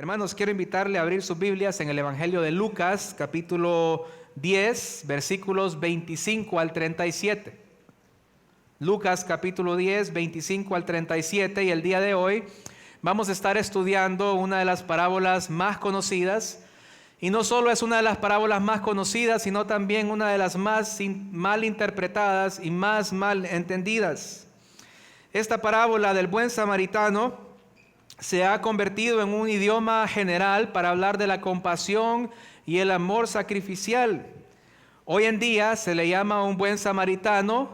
Hermanos, quiero invitarle a abrir sus Biblias en el Evangelio de Lucas, capítulo 10, versículos 25 al 37. Lucas, capítulo 10, 25 al 37, y el día de hoy vamos a estar estudiando una de las parábolas más conocidas. Y no solo es una de las parábolas más conocidas, sino también una de las más mal interpretadas y más mal entendidas. Esta parábola del buen samaritano se ha convertido en un idioma general para hablar de la compasión y el amor sacrificial. Hoy en día se le llama un buen samaritano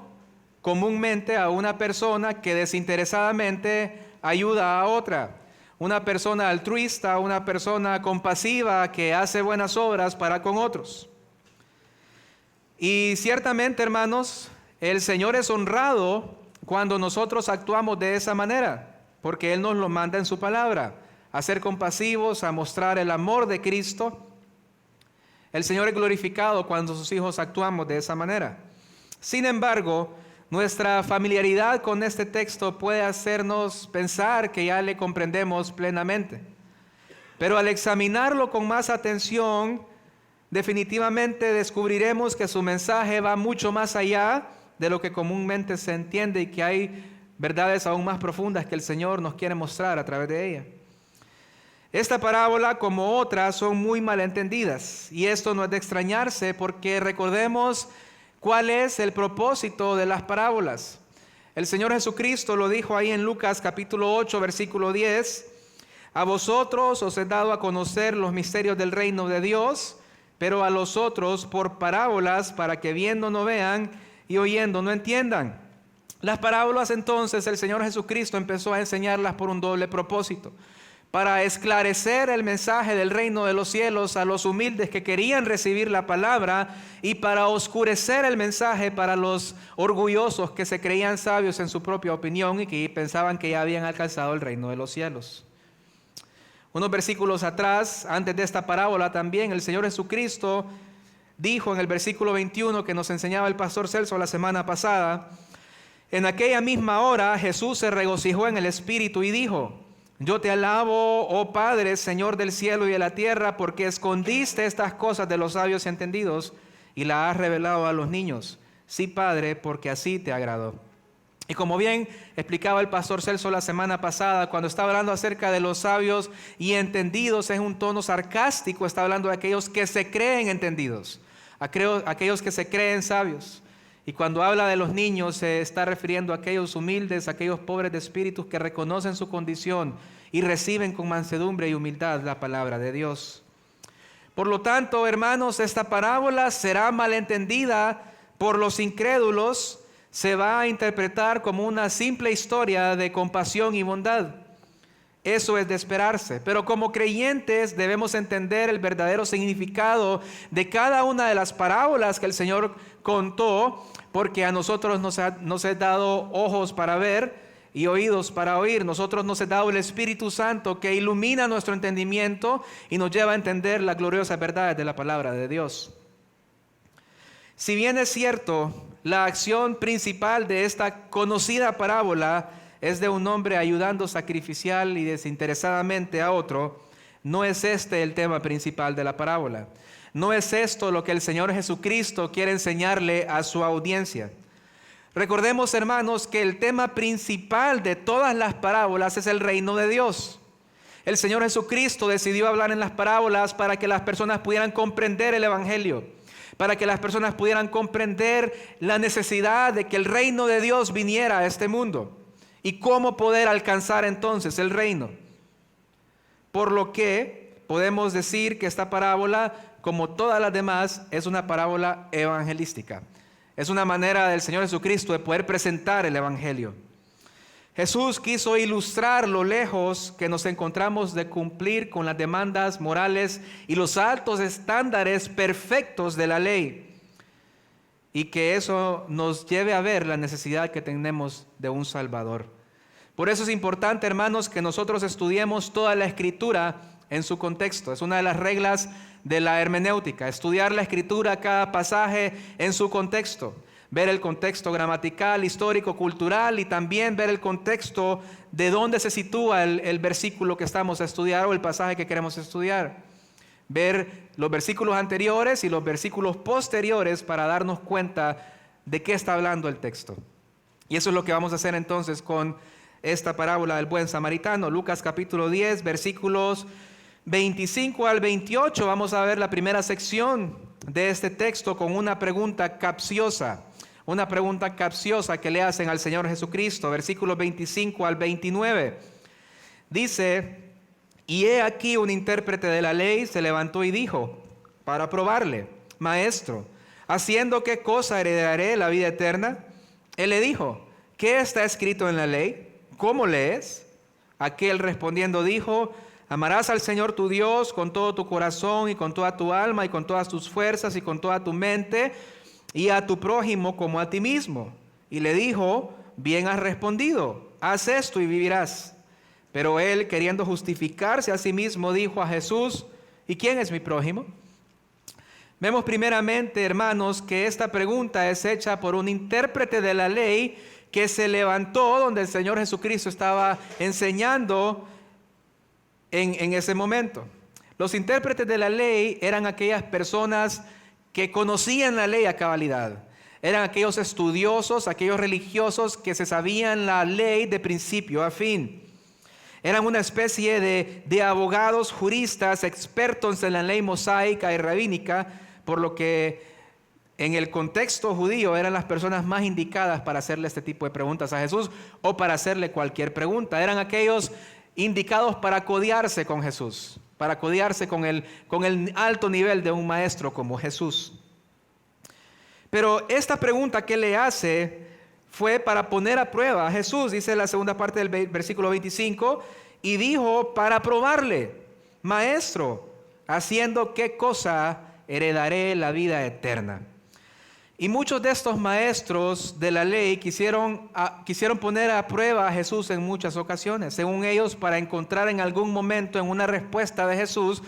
comúnmente a una persona que desinteresadamente ayuda a otra. Una persona altruista, una persona compasiva que hace buenas obras para con otros. Y ciertamente, hermanos, el Señor es honrado cuando nosotros actuamos de esa manera, porque Él nos lo manda en su palabra, a ser compasivos, a mostrar el amor de Cristo. El Señor es glorificado cuando sus hijos actuamos de esa manera. Sin embargo, nuestra familiaridad con este texto puede hacernos pensar que ya le comprendemos plenamente. Pero al examinarlo con más atención, definitivamente descubriremos que su mensaje va mucho más allá de lo que comúnmente se entiende y que hay verdades aún más profundas que el Señor nos quiere mostrar a través de ella. Esta parábola, como otras, son muy malentendidas, y esto no es de extrañarse porque recordemos cuál es el propósito de las parábolas. El Señor Jesucristo lo dijo ahí en Lucas capítulo 8, versículo 10: a vosotros os he dado a conocer los misterios del reino de Dios, pero a los otros por parábolas, para que viendo no vean y oyendo no entiendan. Las parábolas, entonces, el Señor Jesucristo empezó a enseñarlas por un doble propósito: para esclarecer el mensaje del reino de los cielos a los humildes que querían recibir la palabra, y para oscurecer el mensaje para los orgullosos que se creían sabios en su propia opinión y que pensaban que ya habían alcanzado el reino de los cielos. Unos versículos atrás, antes de esta parábola también, el Señor Jesucristo dijo en el versículo 21 que nos enseñaba el pastor Celso la semana pasada: en aquella misma hora Jesús se regocijó en el Espíritu y dijo: yo te alabo, oh Padre, Señor del cielo y de la tierra, porque escondiste estas cosas de los sabios y entendidos y las has revelado a los niños. Sí, Padre, porque así te agradó. Y como bien explicaba el pastor Celso la semana pasada, cuando está hablando acerca de los sabios y entendidos, es un tono sarcástico. Está hablando de aquellos que se creen entendidos, aquellos que se creen sabios. Y cuando habla de los niños, se está refiriendo a aquellos humildes, a aquellos pobres de espíritu que reconocen su condición y reciben con mansedumbre y humildad la palabra de Dios. Por lo tanto, hermanos, esta parábola será malentendida por los incrédulos. Se va a interpretar como una simple historia de compasión y bondad. Eso es de esperarse, pero como creyentes debemos entender el verdadero significado de cada una de las parábolas que el Señor contó, porque a nosotros nos ha dado ojos para ver y oídos para oír. Nosotros nos ha dado el Espíritu Santo que ilumina nuestro entendimiento y nos lleva a entender las gloriosas verdades de la palabra de Dios. Si bien es cierto, la acción principal de esta conocida parábola es de un hombre ayudando sacrificial y desinteresadamente a otro, no es este el tema principal de la parábola. No es esto lo que el Señor Jesucristo quiere enseñarle a su audiencia. Recordemos, hermanos, que el tema principal de todas las parábolas es el reino de Dios. El Señor Jesucristo decidió hablar en las parábolas para que las personas pudieran comprender el Evangelio, para que las personas pudieran comprender la necesidad de que el reino de Dios viniera a este mundo. ¿Y cómo poder alcanzar entonces el reino? Por lo que podemos decir que esta parábola, como todas las demás, es una parábola evangelística. Es una manera del Señor Jesucristo de poder presentar el Evangelio. Jesús quiso ilustrar lo lejos que nos encontramos de cumplir con las demandas morales y los altos estándares perfectos de la ley, y que eso nos lleve a ver la necesidad que tenemos de un Salvador. Por eso es importante, hermanos, que nosotros estudiemos toda la Escritura en su contexto. Es una de las reglas de la hermenéutica, estudiar la Escritura, cada pasaje en su contexto. ver el contexto gramatical, histórico, cultural, y también ver el contexto de dónde se sitúa el versículo que estamos a estudiar o el pasaje que queremos estudiar. Ver los versículos anteriores y los versículos posteriores para darnos cuenta de qué está hablando el texto. Y eso es lo que vamos a hacer entonces con esta parábola del buen samaritano. Lucas capítulo 10, versículos 25 al 28. Vamos a ver la primera sección de este texto con una pregunta capciosa. Una pregunta capciosa que le hacen al Señor Jesucristo. Versículos 25 al 29. Dice: y he aquí un intérprete de la ley se levantó y dijo, para probarle: Maestro, ¿haciendo qué cosa heredaré la vida eterna? Él le dijo: ¿qué está escrito en la ley? ¿Cómo lees? Aquel respondiendo dijo: amarás al Señor tu Dios con todo tu corazón y con toda tu alma y con todas tus fuerzas y con toda tu mente, y a tu prójimo como a ti mismo. Y le dijo: bien has respondido, haz esto y vivirás. Pero él, queriendo justificarse a sí mismo, dijo a Jesús: ¿y quién es mi prójimo? Vemos primeramente, hermanos, que esta pregunta es hecha por un intérprete de la ley que se levantó donde el Señor Jesucristo estaba enseñando en ese momento. Los intérpretes de la ley eran aquellas personas que conocían la ley a cabalidad. Eran aquellos estudiosos, aquellos religiosos que se sabían la ley de principio a fin. Eran una especie de abogados, juristas, expertos en la ley mosaica y rabínica, por lo que en el contexto judío eran las personas más indicadas para hacerle este tipo de preguntas a Jesús o para hacerle cualquier pregunta. Eran aquellos indicados para codearse con Jesús, para codearse con el alto nivel de un maestro como Jesús. Pero esta pregunta que le hace fue para poner a prueba a Jesús, dice la segunda parte del versículo 25, y dijo para probarle: Maestro, ¿haciendo qué cosa heredaré la vida eterna? Y muchos de estos maestros de la ley quisieron poner a prueba a Jesús en muchas ocasiones, según ellos, para encontrar en algún momento en una respuesta de Jesús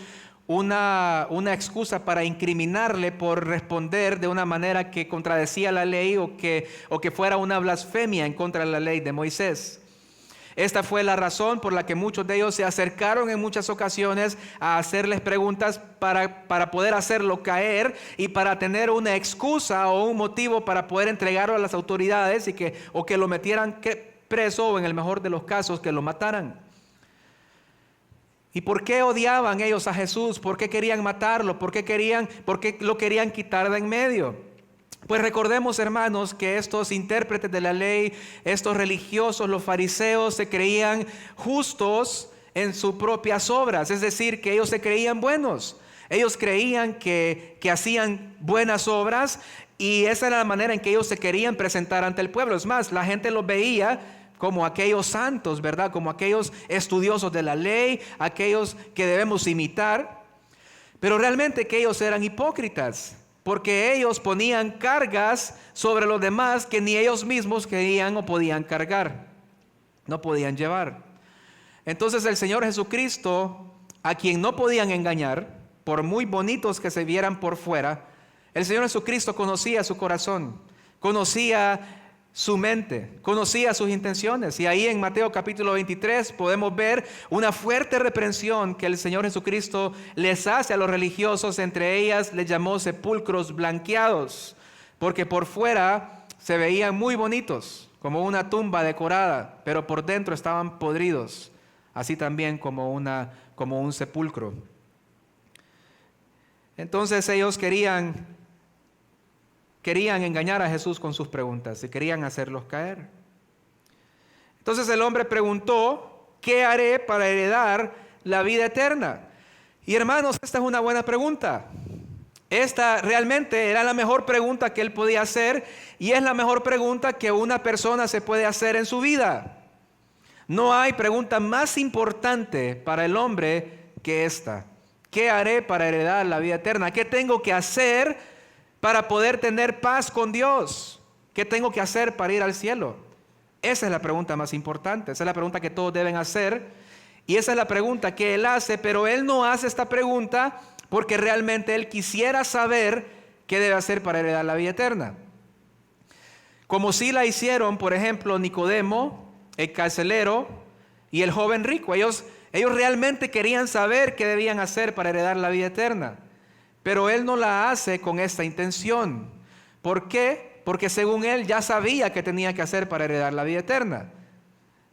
una excusa para incriminarle por responder de una manera que contradecía la ley o que fuera una blasfemia en contra de la ley de Moisés. Esta fue la razón por la que muchos de ellos se acercaron en muchas ocasiones a hacerles preguntas para poder hacerlo caer y para tener una excusa o un motivo para poder entregarlo a las autoridades o que lo metieran preso, o en el mejor de los casos que lo mataran. ¿Y por qué odiaban ellos a Jesús? ¿Por qué querían matarlo? ¿Por qué lo querían quitar de en medio? Pues recordemos, hermanos, que estos intérpretes de la ley, estos religiosos, los fariseos, se creían justos en sus propias obras, es decir, que ellos se creían buenos. Ellos creían que hacían buenas obras y esa era la manera en que ellos se querían presentar ante el pueblo. Es más, la gente los veía como aquellos santos, ¿verdad? Como aquellos estudiosos de la ley, aquellos que debemos imitar. Pero realmente que ellos eran hipócritas, porque ellos ponían cargas sobre los demás que ni ellos mismos querían o podían cargar, no podían llevar. Entonces el Señor Jesucristo, a quien no podían engañar, por muy bonitos que se vieran por fuera, el Señor Jesucristo conocía su corazón, conocía su mente, conocía sus intenciones. Y ahí en Mateo capítulo 23 podemos ver una fuerte reprensión que el Señor Jesucristo les hace a los religiosos. Entre ellas les llamó sepulcros blanqueados, porque por fuera se veían muy bonitos, como una tumba decorada, pero por dentro estaban podridos, así también como un sepulcro. Entonces ellos querían engañar a Jesús con sus preguntas y querían hacerlos caer. Entonces el hombre preguntó: ¿qué haré para heredar la vida eterna? Y hermanos, esta es una buena pregunta. Esta realmente era la mejor pregunta que él podía hacer y es la mejor pregunta que una persona se puede hacer en su vida. No hay pregunta más importante para el hombre que esta: ¿qué haré para heredar la vida eterna? ¿Qué tengo que hacer para poder tener paz con Dios? ¿Qué tengo que hacer para ir al cielo? Esa es la pregunta más importante. Esa es la pregunta que todos deben hacer. Y esa es la pregunta que él hace, pero él no hace esta pregunta porque realmente él quisiera saber qué debe hacer para heredar la vida eterna. Como sí la hicieron, por ejemplo, Nicodemo, el carcelero y el joven rico. Ellos realmente querían saber qué debían hacer para heredar la vida eterna. Pero él no la hace con esta intención. ¿Por qué? Porque según él ya sabía qué tenía que hacer para heredar la vida eterna.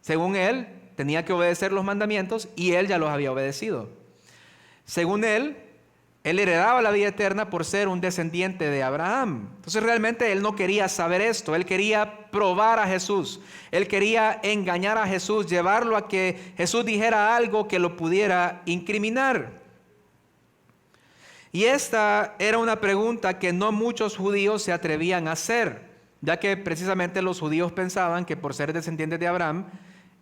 Según él, tenía que obedecer los mandamientos y él ya los había obedecido. Según él heredaba la vida eterna por ser un descendiente de Abraham. Entonces realmente él no quería saber esto, él quería probar a Jesús. Él quería engañar a Jesús, llevarlo a que Jesús dijera algo que lo pudiera incriminar. Y esta era una pregunta que no muchos judíos se atrevían a hacer, ya que precisamente los judíos pensaban que por ser descendientes de Abraham,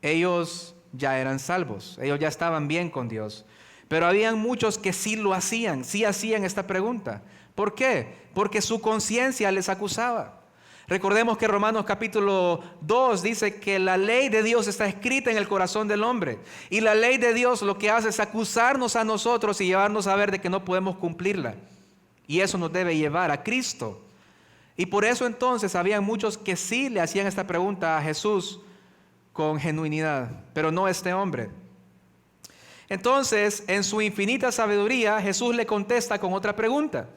ellos ya eran salvos, ellos ya estaban bien con Dios. Pero habían muchos que sí lo hacían, sí hacían esta pregunta. ¿Por qué? Porque su conciencia les acusaba. Recordemos que Romanos capítulo 2 dice que la ley de Dios está escrita en el corazón del hombre. Y la ley de Dios lo que hace es acusarnos a nosotros y llevarnos a ver de que no podemos cumplirla. Y eso nos debe llevar a Cristo. Y por eso entonces había muchos que sí le hacían esta pregunta a Jesús con genuinidad, pero no este hombre. Entonces, en su infinita sabiduría, Jesús le contesta con otra pregunta.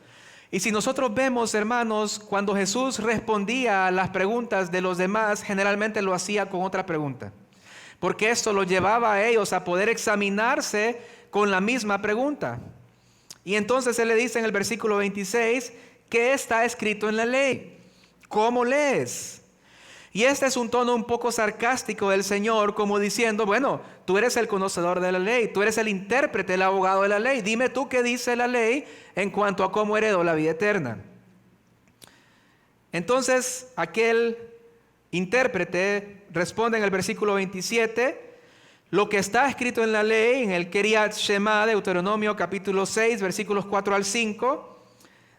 Y si nosotros vemos, hermanos, cuando Jesús respondía a las preguntas de los demás, generalmente lo hacía con otra pregunta. Porque esto lo llevaba a ellos a poder examinarse con la misma pregunta. Y entonces Él le dice en el versículo 26, ¿qué está escrito en la ley? ¿Cómo lees? Y este es un tono un poco sarcástico del Señor, como diciendo, bueno, tú eres el conocedor de la ley, tú eres el intérprete, el abogado de la ley. Dime tú qué dice la ley en cuanto a cómo heredó la vida eterna. Entonces, aquel intérprete responde en el versículo 27, lo que está escrito en la ley, en el Keriat Shema, Deuteronomio capítulo 6, versículos 4 al 5,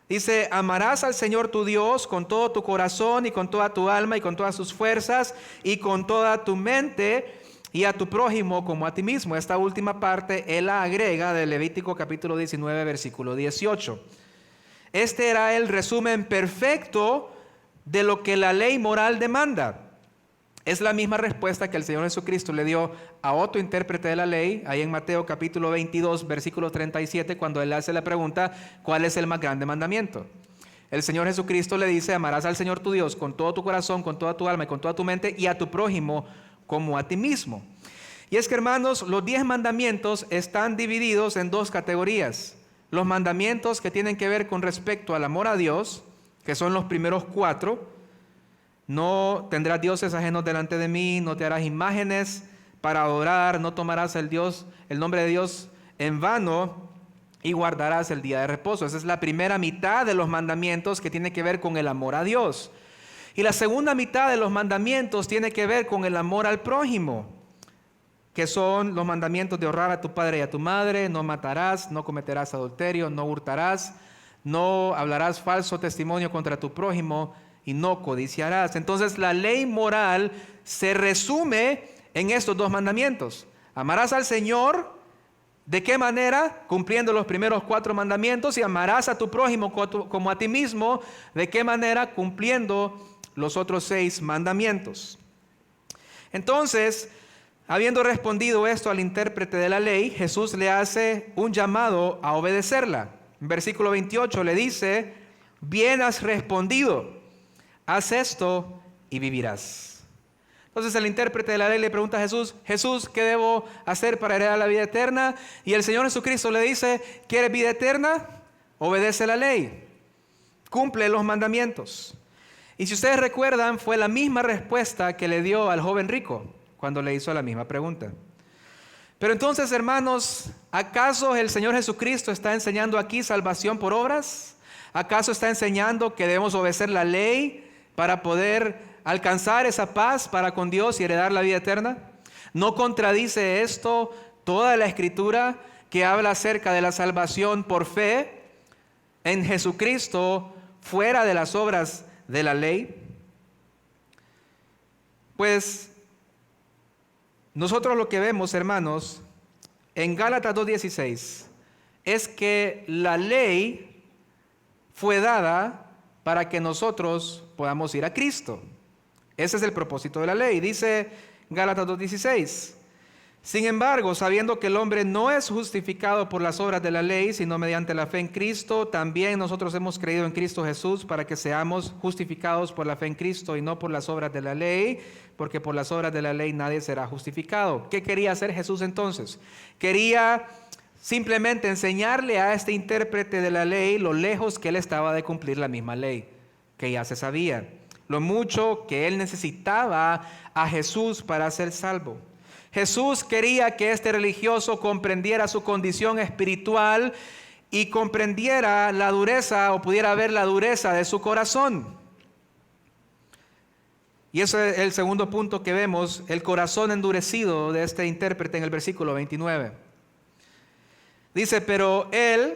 dice, amarás al Señor tu Dios con todo tu corazón y con toda tu alma y con todas tus fuerzas y con toda tu mente y a tu prójimo como a ti mismo. Esta última parte Él la agrega de Levítico capítulo 19, versículo 18. Este era el resumen perfecto de lo que la ley moral demanda. Es la misma respuesta que el Señor Jesucristo le dio a otro intérprete de la ley, ahí en Mateo capítulo 22, versículo 37, cuando Él hace la pregunta, ¿cuál es el más grande mandamiento? El Señor Jesucristo le dice, amarás al Señor tu Dios con todo tu corazón, con toda tu alma y con toda tu mente, y a tu prójimo como a ti mismo. Y es que, hermanos, los 10 mandamientos están divididos en dos categorías. Los mandamientos que tienen que ver con respecto al amor a Dios, que son los primeros 4, no tendrás dioses ajenos delante de mí, no te harás imágenes para adorar, no tomarás el nombre de Dios en vano y guardarás el día de reposo. Esa es la primera mitad de los mandamientos que tiene que ver con el amor a Dios. Y la segunda mitad de los mandamientos tiene que ver con el amor al prójimo, que son los mandamientos de honrar a tu padre y a tu madre, no matarás, no cometerás adulterio, no hurtarás, no hablarás falso testimonio contra tu prójimo, y no codiciarás. Entonces la ley moral se resume en estos 2 mandamientos. Amarás al Señor, ¿de qué manera? Cumpliendo los primeros 4 mandamientos, y amarás a tu prójimo como a ti mismo, ¿de qué manera? Cumpliendo los otros 6 mandamientos. Entonces, habiendo respondido esto al intérprete de la ley, Jesús le hace un llamado a obedecerla. En versículo 28 le dice, bien has respondido. Haz esto y vivirás. Entonces el intérprete de la ley le pregunta a Jesús, Jesús, ¿qué debo hacer para heredar la vida eterna? Y el Señor Jesucristo le dice, ¿quieres vida eterna? Obedece la ley, cumple los mandamientos. Y si ustedes recuerdan, fue la misma respuesta que le dio al joven rico cuando le hizo la misma pregunta. Pero entonces, hermanos, ¿acaso el Señor Jesucristo está enseñando aquí salvación por obras? ¿Acaso está enseñando que debemos obedecer la ley para poder alcanzar esa paz para con Dios y heredar la vida eterna? ¿No contradice esto toda la Escritura que habla acerca de la salvación por fe en Jesucristo fuera de las obras de la ley? Pues nosotros lo que vemos, hermanos, en Gálatas 2:16 es que la ley fue dada para que nosotros podamos ir a Cristo. Ese es el propósito de la ley. Dice Gálatas 2:16. Sin embargo, sabiendo que el hombre no es justificado por las obras de la ley, sino mediante la fe en Cristo, también nosotros hemos creído en Cristo Jesús para que seamos justificados por la fe en Cristo y no por las obras de la ley, porque por las obras de la ley nadie será justificado. ¿Qué quería hacer Jesús entonces? Quería simplemente enseñarle a este intérprete de la ley lo lejos que él estaba de cumplir la misma ley, que ya se sabía, lo mucho que él necesitaba a Jesús para ser salvo. Jesús quería que este religioso comprendiera su condición espiritual y comprendiera la dureza o pudiera ver la dureza de su corazón. Y ese es el segundo punto que vemos, el corazón endurecido de este intérprete en el versículo 29. Dice, pero él,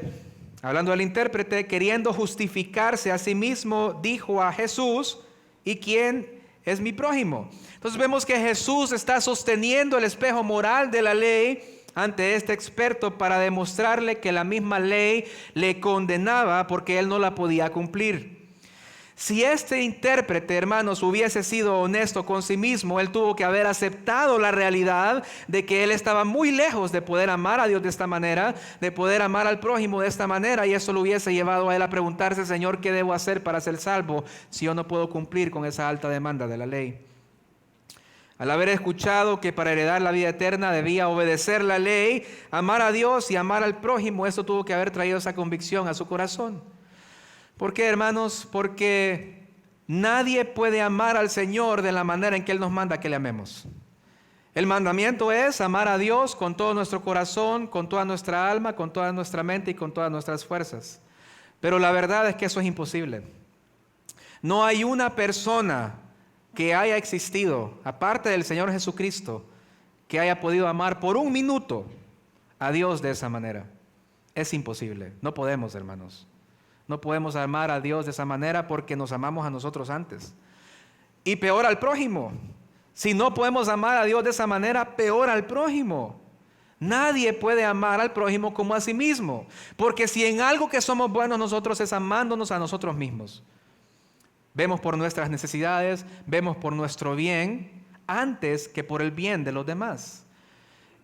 hablando del intérprete, queriendo justificarse a sí mismo, dijo a Jesús, ¿y quién es mi prójimo? Entonces vemos que Jesús está sosteniendo el espejo moral de la ley ante este experto para demostrarle que la misma ley le condenaba porque él no la podía cumplir. Si este intérprete, hermanos, hubiese sido honesto con sí mismo, él tuvo que haber aceptado la realidad de que él estaba muy lejos de poder amar a Dios de esta manera, de poder amar al prójimo de esta manera, y eso lo hubiese llevado a él a preguntarse, Señor, ¿qué debo hacer para ser salvo si yo no puedo cumplir con esa alta demanda de la ley? Al haber escuchado que para heredar la vida eterna debía obedecer la ley, amar a Dios y amar al prójimo, eso tuvo que haber traído esa convicción a su corazón. ¿Por qué, hermanos? Porque nadie puede amar al Señor de la manera en que Él nos manda que le amemos. El mandamiento es amar a Dios con todo nuestro corazón, con toda nuestra alma, con toda nuestra mente y con todas nuestras fuerzas. Pero la verdad es que eso es imposible. No hay una persona que haya existido, aparte del Señor Jesucristo, que haya podido amar por un minuto a Dios de esa manera. Es imposible. No podemos, hermanos. No podemos amar a Dios de esa manera porque nos amamos a nosotros antes. Y peor al prójimo. Si no podemos amar a Dios de esa manera, peor al prójimo. Nadie puede amar al prójimo como a sí mismo. Porque si en algo que somos buenos nosotros es amándonos a nosotros mismos. Vemos por nuestras necesidades, vemos por nuestro bien, antes que por el bien de los demás.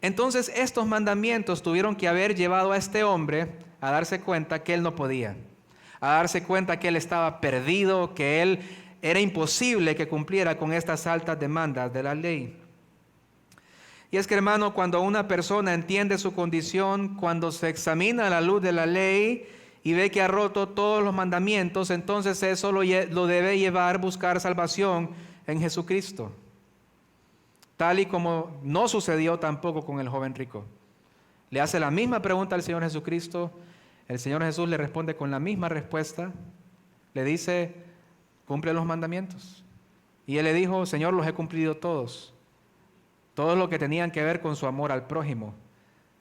Entonces estos mandamientos tuvieron que haber llevado a este hombre a darse cuenta que él no podía. A darse cuenta que él estaba perdido, que él era imposible que cumpliera con estas altas demandas de la ley. Y es que, hermano, cuando una persona entiende su condición, cuando se examina a la luz de la ley y ve que ha roto todos los mandamientos, entonces eso lo debe llevar a buscar salvación en Jesucristo. Tal y como no sucedió tampoco con el joven rico. Le hace la misma pregunta al Señor Jesucristo. El Señor Jesús le responde con la misma respuesta. Le dice, cumple los mandamientos. Y él le dijo, Señor, los he cumplido todos. Todo lo que tenían que ver con su amor al prójimo.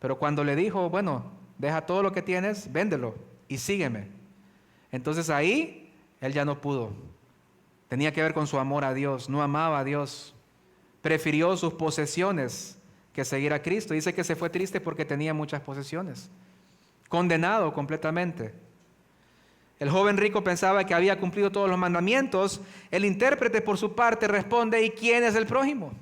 Pero cuando le dijo, bueno, deja todo lo que tienes, véndelo y sígueme. Entonces ahí él ya no pudo. Tenía que ver con su amor a Dios. No amaba a Dios. Prefirió sus posesiones que seguir a Cristo. Dice que se fue triste porque tenía muchas posesiones. Condenado completamente. El joven rico pensaba que había cumplido todos los mandamientos. El intérprete, por su parte, responde, ¿y quién es el prójimo?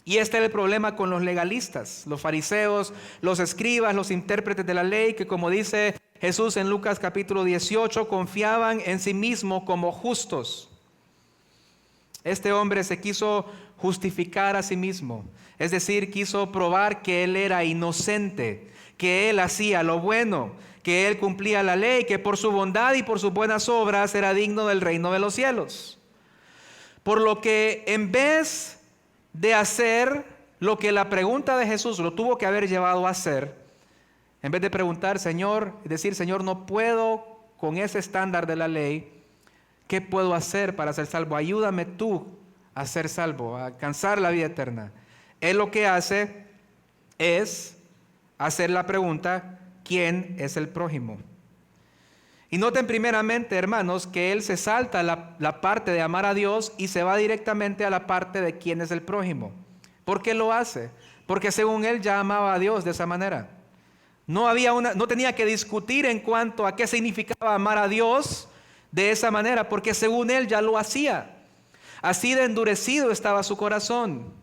Y este era el problema con los legalistas, los fariseos, los escribas, los intérpretes de la ley, que como dice Jesús en Lucas capítulo 18, confiaban en sí mismos como justos. Este hombre se quiso justificar a sí mismo, es decir, quiso probar que él era inocente, que él hacía lo bueno, que él cumplía la ley, que por su bondad y por sus buenas obras era digno del reino de los cielos. Por lo que en vez de hacer lo que la pregunta de Jesús lo tuvo que haber llevado a hacer, en vez de preguntar, Señor, y decir, Señor, no puedo con ese estándar de la ley, ¿qué puedo hacer para ser salvo? Ayúdame tú a ser salvo, a alcanzar la vida eterna. Él lo que hace es hacer la pregunta, ¿quién es el prójimo? Y noten primeramente, hermanos, que él se salta la parte de amar a Dios y se va directamente a la parte de quién es el prójimo. ¿Por qué lo hace? Porque según él ya amaba a Dios de esa manera. No tenía que discutir en cuanto a qué significaba amar a Dios de esa manera, porque según él ya lo hacía. Así de endurecido estaba su corazón.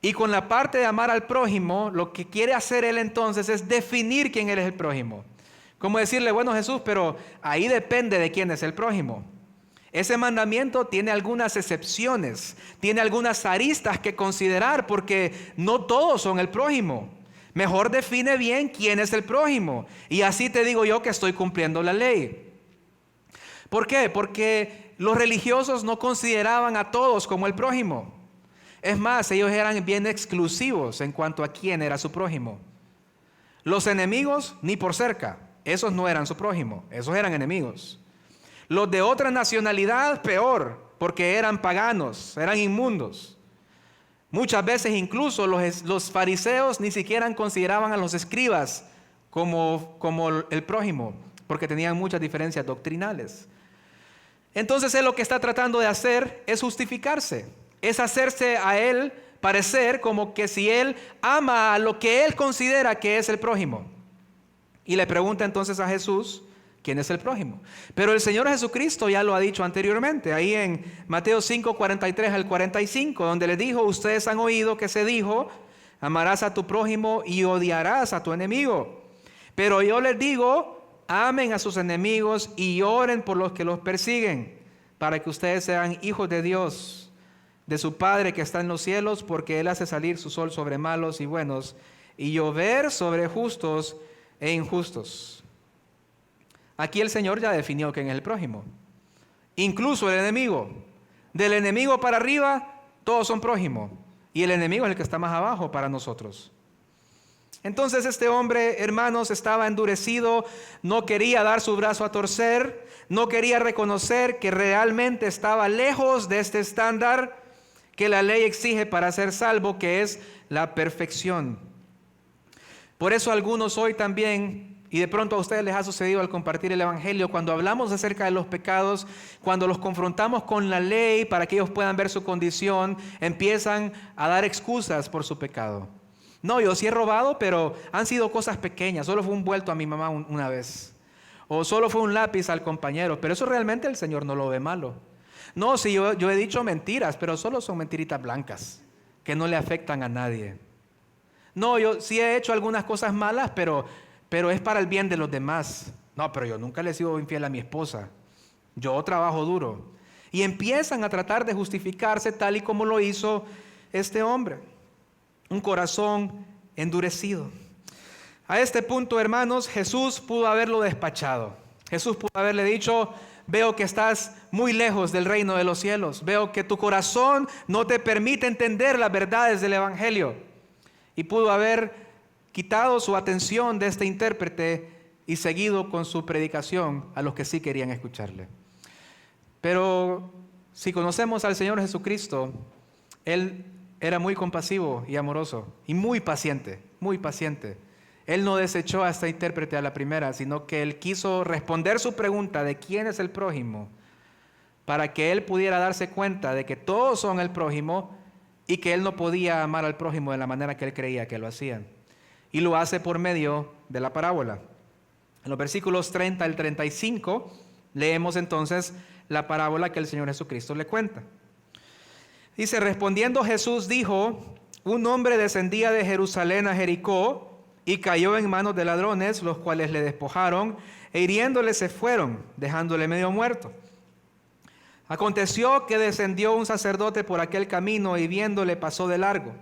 Y con la parte de amar al prójimo, lo que quiere hacer él entonces es definir quién es el prójimo. Como decirle, bueno, Jesús, pero ahí depende de quién es el prójimo. Ese mandamiento tiene algunas excepciones, tiene algunas aristas que considerar, porque no todos son el prójimo. Mejor define bien quién es el prójimo, y así te digo yo que estoy cumpliendo la ley. ¿Por qué? Porque los religiosos no consideraban a todos como el prójimo. Es más, ellos eran bien exclusivos en cuanto a quién era su prójimo. Los enemigos, ni por cerca, esos no eran su prójimo, esos eran enemigos. Los de otra nacionalidad, peor, porque eran paganos, eran inmundos. Muchas veces incluso los fariseos ni siquiera consideraban a los escribas como el prójimo, porque tenían muchas diferencias doctrinales. Entonces él lo que está tratando de hacer es justificarse, es hacerse a él parecer como que si él ama a lo que él considera que es el prójimo. Y le pregunta entonces a Jesús, ¿quién es el prójimo? Pero el Señor Jesucristo ya lo ha dicho anteriormente, ahí en Mateo 5, 43 al 45, donde le dijo, ustedes han oído que se dijo, amarás a tu prójimo y odiarás a tu enemigo. Pero yo les digo, amen a sus enemigos y oren por los que los persiguen, para que ustedes sean hijos de Dios, de su Padre que está en los cielos, porque Él hace salir su sol sobre malos y buenos, y llover sobre justos e injustos. Aquí el Señor ya definió quién es el prójimo. Incluso el enemigo. Del enemigo para arriba, todos son prójimos. Y el enemigo es el que está más abajo para nosotros. Entonces este hombre, hermanos, estaba endurecido, no quería dar su brazo a torcer, no quería reconocer que realmente estaba lejos de este estándar que la ley exige para ser salvo, que es la perfección. Por eso algunos hoy también, y de pronto a ustedes les ha sucedido al compartir el Evangelio, cuando hablamos acerca de los pecados, cuando los confrontamos con la ley para que ellos puedan ver su condición, empiezan a dar excusas por su pecado. No, yo sí he robado, pero han sido cosas pequeñas, solo fue un vuelto a mi mamá una vez, o solo fue un lápiz al compañero, pero eso realmente el Señor no lo ve malo. No, sí, yo he dicho mentiras, pero solo son mentiritas blancas, que no le afectan a nadie. No, yo sí he hecho algunas cosas malas, pero es para el bien de los demás. No, pero yo nunca le he sido infiel a mi esposa. Yo trabajo duro. Y empiezan a tratar de justificarse tal y como lo hizo este hombre. Un corazón endurecido. A este punto, hermanos, Jesús pudo haberlo despachado. Jesús pudo haberle dicho, veo que estás muy lejos del reino de los cielos. Veo que tu corazón no te permite entender las verdades del Evangelio. Y pudo haber quitado su atención de este intérprete y seguido con su predicación a los que sí querían escucharle. Pero si conocemos al Señor Jesucristo, Él era muy compasivo y amoroso y muy paciente, muy paciente. Él no desechó a este intérprete a la primera, sino que Él quiso responder su pregunta de quién es el prójimo, para que Él pudiera darse cuenta de que todos son el prójimo y que Él no podía amar al prójimo de la manera que Él creía que lo hacían. Y lo hace por medio de la parábola. En los versículos 30 al 35 leemos entonces la parábola que el Señor Jesucristo le cuenta. Dice, respondiendo Jesús dijo, un hombre descendía de Jerusalén a Jericó y cayó en manos de ladrones, los cuales le despojaron e hiriéndole se fueron, dejándole medio muerto. Aconteció que descendió un sacerdote por aquel camino y viéndole pasó de largo.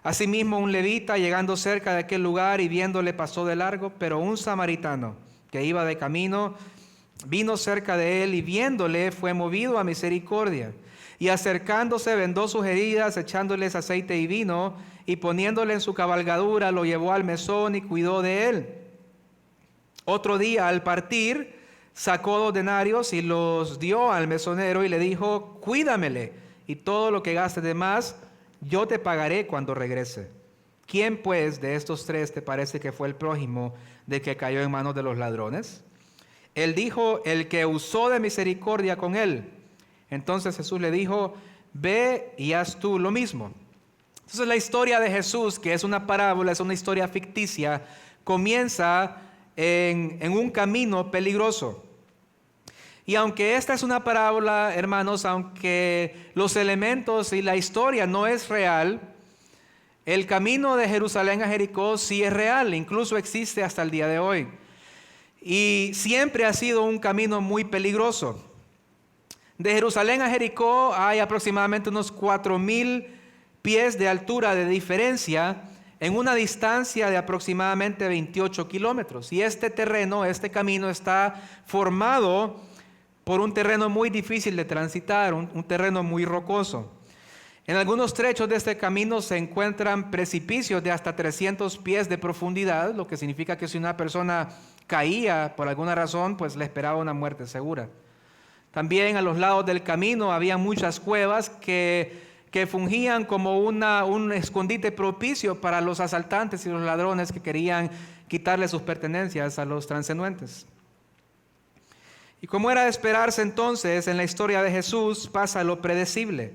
Asimismo un levita llegando cerca de aquel lugar y viéndole pasó de largo, pero un samaritano que iba de camino vino cerca de él y viéndole fue movido a misericordia. Y acercándose vendó sus heridas, echándoles aceite y vino, y poniéndole en su cabalgadura lo llevó al mesón y cuidó de él. Otro día al partir sacó 2 denarios y los dio al mesonero y le dijo, cuídamele, y todo lo que gastes de más yo te pagaré cuando regrese. ¿Quién pues de estos 3 te parece que fue el prójimo de que cayó en manos de los ladrones? Él dijo, el que usó de misericordia con él. Entonces Jesús le dijo, ve y haz tú lo mismo. Entonces la historia de Jesús, que es una parábola, es una historia ficticia, comienza en un camino peligroso. Y aunque esta es una parábola, hermanos, aunque los elementos y la historia no es real, el camino de Jerusalén a Jericó sí es real, incluso existe hasta el día de hoy. Y siempre ha sido un camino muy peligroso. De Jerusalén a Jericó hay aproximadamente unos 4,000 pies de altura de diferencia en una distancia de aproximadamente 28 kilómetros. Y este terreno, este camino está formado por un terreno muy difícil de transitar, un terreno muy rocoso. En algunos trechos de este camino se encuentran precipicios de hasta 300 pies de profundidad, lo que significa que si una persona caía por alguna razón, pues le esperaba una muerte segura. También a los lados del camino había muchas cuevas que fungían como un escondite propicio para los asaltantes y los ladrones que querían quitarle sus pertenencias a los transeúntes. Y como era de esperarse entonces, en la historia de Jesús pasa lo predecible.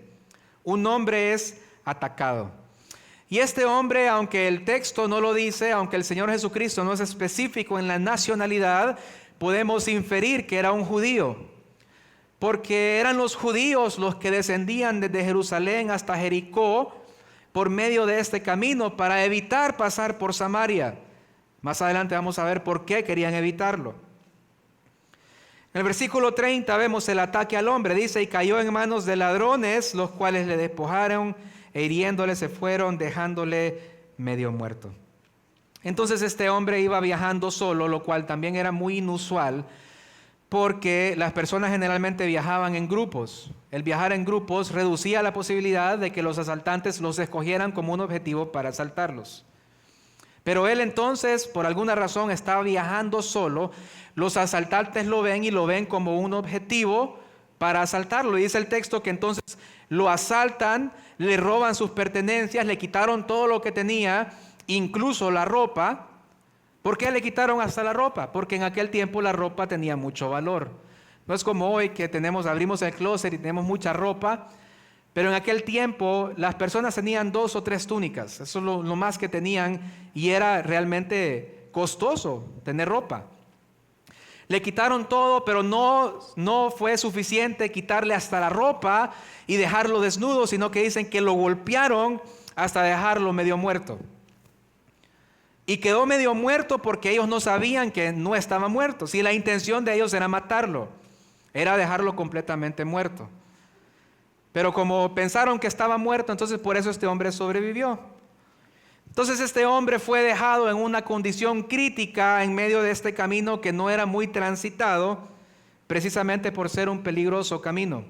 Un hombre es atacado. Y este hombre, aunque el texto no lo dice, aunque el Señor Jesucristo no es específico en la nacionalidad, podemos inferir que era un judío. Porque eran los judíos los que descendían desde Jerusalén hasta Jericó por medio de este camino para evitar pasar por Samaria. Más adelante vamos a ver por qué querían evitarlo. En el versículo 30 vemos el ataque al hombre. Dice, y cayó en manos de ladrones, los cuales le despojaron e hiriéndole se fueron, dejándole medio muerto. Entonces este hombre iba viajando solo, lo cual también era muy inusual, porque las personas generalmente viajaban en grupos. El viajar en grupos reducía la posibilidad de que los asaltantes los escogieran como un objetivo para asaltarlos. Pero él entonces, por alguna razón, estaba viajando solo. Los asaltantes lo ven y lo ven como un objetivo para asaltarlo. Y dice el texto que entonces lo asaltan, le roban sus pertenencias, le quitaron todo lo que tenía, incluso la ropa. ¿Por qué le quitaron hasta la ropa? Porque en aquel tiempo la ropa tenía mucho valor. No es como hoy que abrimos el closet y tenemos mucha ropa, pero en aquel tiempo las personas tenían 2 o 3 túnicas. Eso es lo más que tenían y era realmente costoso tener ropa. Le quitaron todo, pero no fue suficiente quitarle hasta la ropa y dejarlo desnudo, sino que dicen que lo golpearon hasta dejarlo medio muerto. Y quedó medio muerto porque ellos no sabían que no estaba muerto. Si la intención de ellos era matarlo, era dejarlo completamente muerto. Pero como pensaron que estaba muerto, entonces por eso este hombre sobrevivió. Entonces este hombre fue dejado en una condición crítica en medio de este camino que no era muy transitado, precisamente por ser un peligroso camino.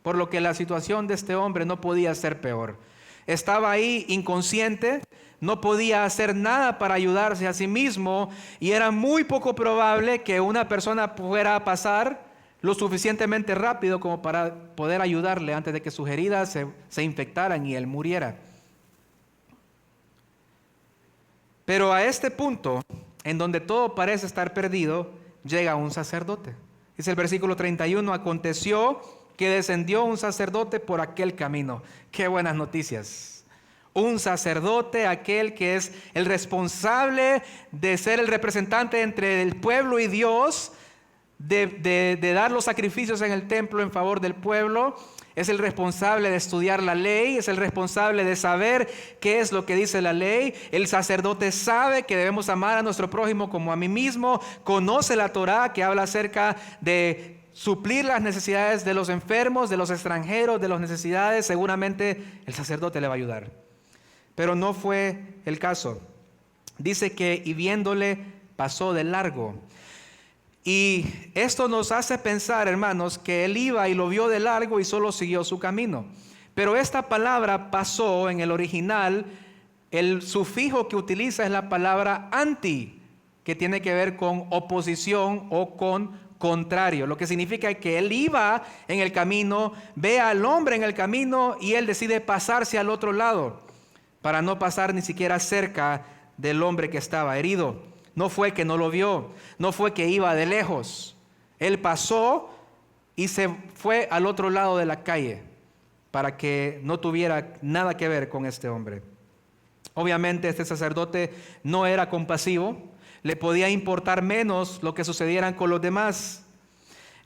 Por lo que la situación de este hombre no podía ser peor. Estaba ahí inconsciente, no podía hacer nada para ayudarse a sí mismo y era muy poco probable que una persona fuera a pasar lo suficientemente rápido como para poder ayudarle antes de que sus heridas se infectaran y él muriera. Pero a este punto, en donde todo parece estar perdido, llega un sacerdote. Dice el versículo 31, aconteció que descendió un sacerdote por aquel camino. ¡Qué buenas noticias! Un sacerdote, aquel que es el responsable de ser el representante entre el pueblo y Dios, de dar los sacrificios en el templo en favor del pueblo, es el responsable de estudiar la ley, es el responsable de saber qué es lo que dice la ley. El sacerdote sabe que debemos amar a nuestro prójimo como a mí mismo, conoce la Torá que habla acerca de suplir las necesidades de los enfermos, de los extranjeros, de las necesidades. Seguramente el sacerdote le va a ayudar. Pero no fue el caso. Dice que y viéndole pasó de largo. Y esto nos hace pensar, hermanos, que él iba y lo vio de largo y solo siguió su camino. Pero esta palabra pasó en el original, el sufijo que utiliza es la palabra anti, que tiene que ver con oposición o con contrario. Lo que significa que él iba en el camino, ve al hombre en el camino y él decide pasarse al otro lado para no pasar ni siquiera cerca del hombre que estaba herido. No fue que no lo vio, no fue que iba de lejos. Él pasó y se fue al otro lado de la calle para que no tuviera nada que ver con este hombre. Obviamente este sacerdote no era compasivo, le podía importar menos lo que sucediera con los demás.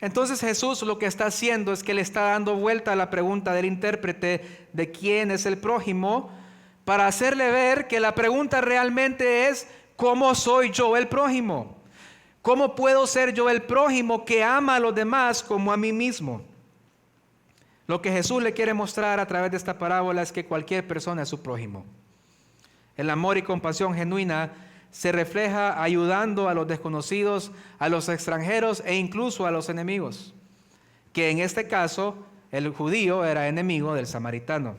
Entonces Jesús lo que está haciendo es que le está dando vuelta a la pregunta del intérprete de quién es el prójimo, para hacerle ver que la pregunta realmente es: ¿cómo soy yo el prójimo? ¿Cómo puedo ser yo el prójimo que ama a los demás como a mí mismo? Lo que Jesús le quiere mostrar a través de esta parábola es que cualquier persona es su prójimo. El amor y compasión genuina se refleja ayudando a los desconocidos, a los extranjeros e incluso a los enemigos, que en este caso el judío era enemigo del samaritano.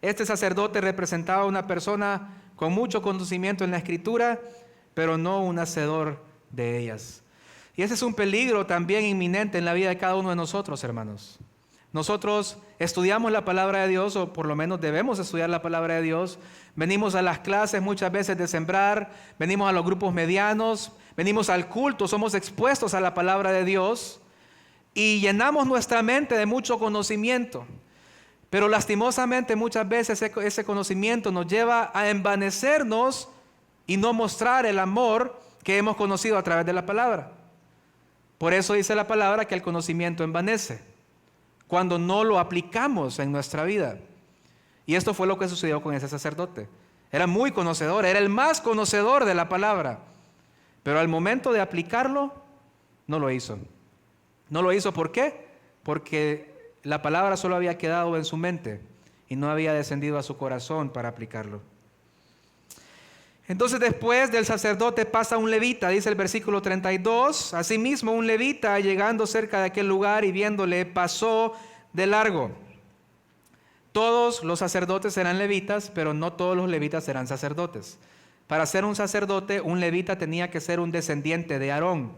Este sacerdote representaba a una persona con mucho conocimiento en la Escritura, pero no un hacedor de ellas. Y ese es un peligro también inminente en la vida de cada uno de nosotros, hermanos. Nosotros estudiamos la palabra de Dios, o por lo menos debemos estudiar la palabra de Dios. Venimos a las clases muchas veces de sembrar, venimos a los grupos medianos, venimos al culto, somos expuestos a la palabra de Dios y llenamos nuestra mente de mucho conocimiento. Pero lastimosamente muchas veces ese conocimiento nos lleva a envanecernos y no mostrar el amor que hemos conocido a través de la palabra. Por eso dice la palabra que el conocimiento envanece, cuando no lo aplicamos en nuestra vida. Y esto fue lo que sucedió con ese sacerdote. Era muy conocedor, era el más conocedor de la palabra, pero al momento de aplicarlo, no lo hizo. No lo hizo, ¿por qué? Porque la palabra solo había quedado en su mente y no había descendido a su corazón para aplicarlo. Entonces después del sacerdote pasa un levita, dice el versículo 32. Asimismo un levita, llegando cerca de aquel lugar y viéndole, pasó de largo. Todos los sacerdotes eran levitas, pero no todos los levitas eran sacerdotes. Para ser un sacerdote, un levita tenía que ser un descendiente de Aarón.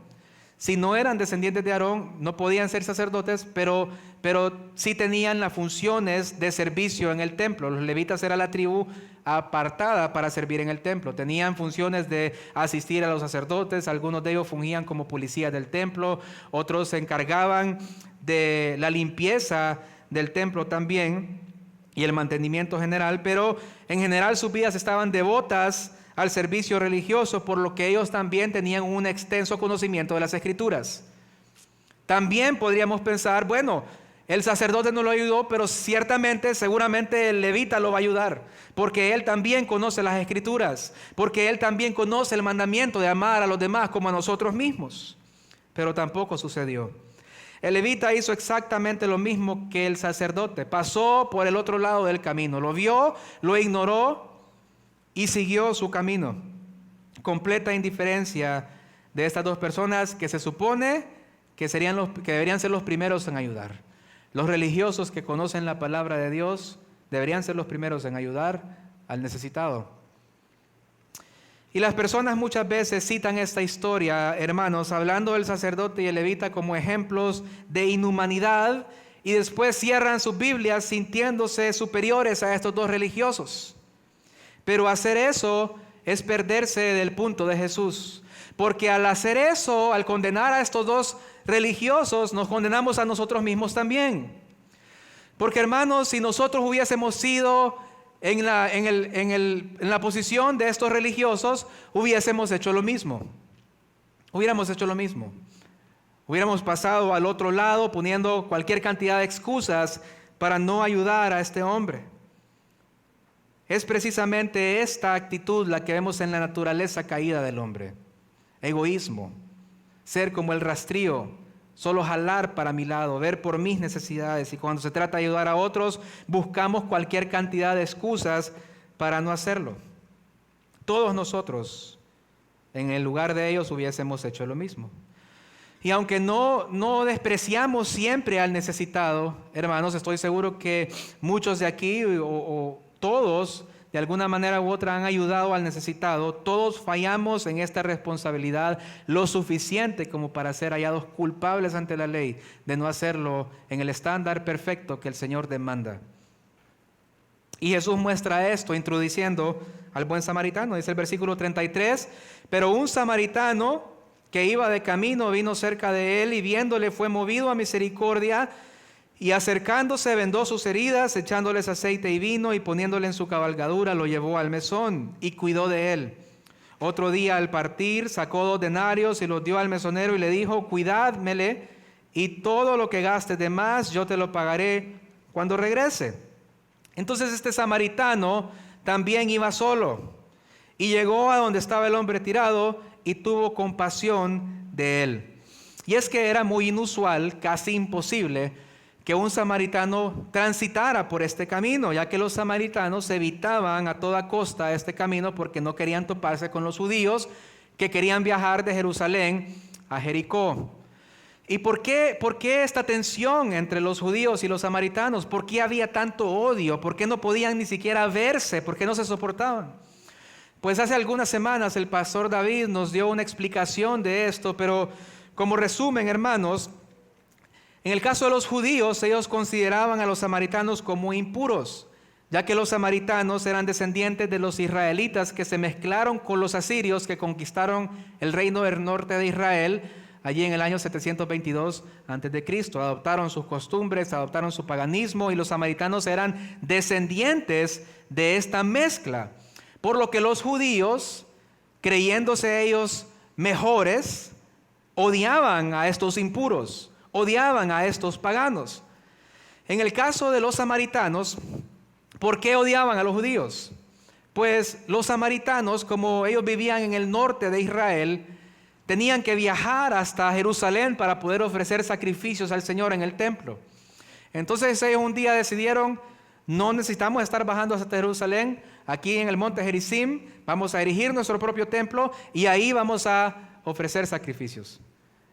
Si no eran descendientes de Aarón, no podían ser sacerdotes, pero sí tenían las funciones de servicio en el templo. Los levitas era la tribu apartada para servir en el templo. Tenían funciones de asistir a los sacerdotes, algunos de ellos fungían como policías del templo, otros se encargaban de la limpieza del templo también y el mantenimiento general, pero en general sus vidas estaban devotas al servicio religioso, por lo que ellos también tenían un extenso conocimiento de las Escrituras. También podríamos pensar, bueno, el sacerdote no lo ayudó, pero seguramente el levita lo va a ayudar, porque él también conoce las Escrituras, porque él también conoce el mandamiento de amar a los demás como a nosotros mismos. Pero tampoco sucedió. El levita hizo exactamente lo mismo que el sacerdote, pasó por el otro lado del camino, lo vio, lo ignoró y siguió su camino. Completa indiferencia de estas dos personas que se supone que deberían ser los primeros en ayudar. Los religiosos que conocen la palabra de Dios deberían ser los primeros en ayudar al necesitado. Y las personas muchas veces citan esta historia, hermanos, hablando del sacerdote y el levita como ejemplos de inhumanidad, y después cierran sus Biblias sintiéndose superiores a estos dos religiosos. Pero hacer eso es perderse del punto de Jesús. Porque al hacer eso, al condenar a estos dos religiosos, nos condenamos a nosotros mismos también. Porque hermanos, si nosotros hubiésemos sido en la posición de estos religiosos, hubiésemos hecho lo mismo. Hubiéramos hecho lo mismo. Hubiéramos pasado al otro lado poniendo cualquier cantidad de excusas para no ayudar a este hombre. Es precisamente esta actitud la que vemos en la naturaleza caída del hombre. Egoísmo, ser como el rastrío, solo jalar para mi lado, ver por mis necesidades, y cuando se trata de ayudar a otros, buscamos cualquier cantidad de excusas para no hacerlo. Todos nosotros, en el lugar de ellos, hubiésemos hecho lo mismo. Y aunque no despreciamos siempre al necesitado, hermanos, estoy seguro que muchos de aquí o todos, de alguna manera u otra, han ayudado al necesitado. Todos fallamos en esta responsabilidad lo suficiente como para ser hallados culpables ante la ley de no hacerlo en el estándar perfecto que el Señor demanda. Y Jesús muestra esto introduciendo al buen samaritano. Dice el versículo 33, pero un samaritano que iba de camino vino cerca de él y viéndole fue movido a misericordia, y acercándose vendó sus heridas, echándoles aceite y vino, y poniéndole en su cabalgadura lo llevó al mesón y cuidó de él. Otro día al partir sacó 2 denarios y los dio al mesonero y le dijo: cuidádmele, y todo lo que gastes de más yo te lo pagaré cuando regrese. Entonces este samaritano también iba solo y llegó a donde estaba el hombre tirado y tuvo compasión de él. Y es que era muy inusual, casi imposible, que un samaritano transitara por este camino, ya que los samaritanos evitaban a toda costa este camino porque no querían toparse con los judíos que querían viajar de Jerusalén a Jericó. ¿Y por qué esta tensión entre los judíos y los samaritanos? ¿Por qué había tanto odio? ¿Por qué no podían ni siquiera verse? ¿Por qué no se soportaban? Pues hace algunas semanas el pastor David nos dio una explicación de esto, pero como resumen, hermanos, en el caso de los judíos, ellos consideraban a los samaritanos como impuros, ya que los samaritanos eran descendientes de los israelitas que se mezclaron con los asirios que conquistaron el reino del norte de Israel allí en el año 722 a.C. Adoptaron sus costumbres, adoptaron su paganismo, y los samaritanos eran descendientes de esta mezcla. Por lo que los judíos, creyéndose ellos mejores, odiaban a estos impuros, odiaban a estos paganos. En el caso de los samaritanos, ¿por qué odiaban a los judíos? Pues los samaritanos, como ellos vivían en el norte de Israel, tenían que viajar hasta Jerusalén para poder ofrecer sacrificios al Señor en el templo. Entonces ellos un día decidieron: no necesitamos estar bajando hasta Jerusalén, aquí en el monte Gerizim vamos a erigir nuestro propio templo y ahí vamos a ofrecer sacrificios,